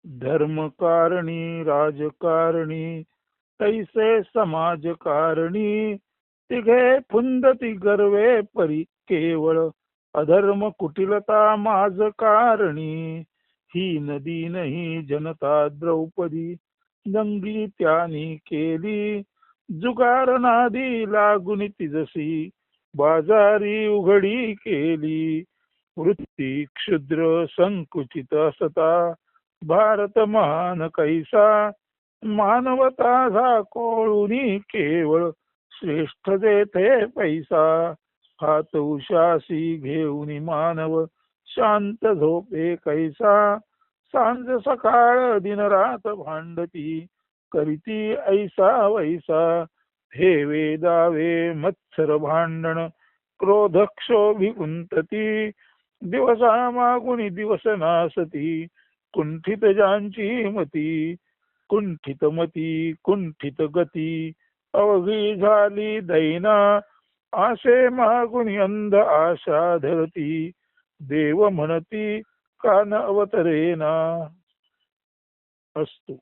धर्मकारणी राजकारणी तैसे समाजकारणी तिघे फुंदती गर्वे परी केवळ अधर्म कुटिलता माझ कारणी ही नदी नाही जनता द्रौपदी दंगी त्यानी केली जुगार नादी लागून तिजसी बाजारी उघडी केली वृत्ती क्षुद्र संकुचित असता भारत महान कैसा मानवता झाकोळूनी केवळ श्रेष्ठ जेथे पैसा हात उशासी घेऊन मानव शांत झोपे कैसा सांज सकाळ दिनरात भांडती करीती ऐसा वैसा हे दावे मत्सर भांडण क्रोध क्षोभी उंतती दिवसा मागुनी दिवस नासती कुंठित ज्यांची मती कुंठित मती कुंठित गती अवघी झाली दैना आशे मागुनी अंध आशा धरती देव म्हणती कान अवतरेना. अस्तु.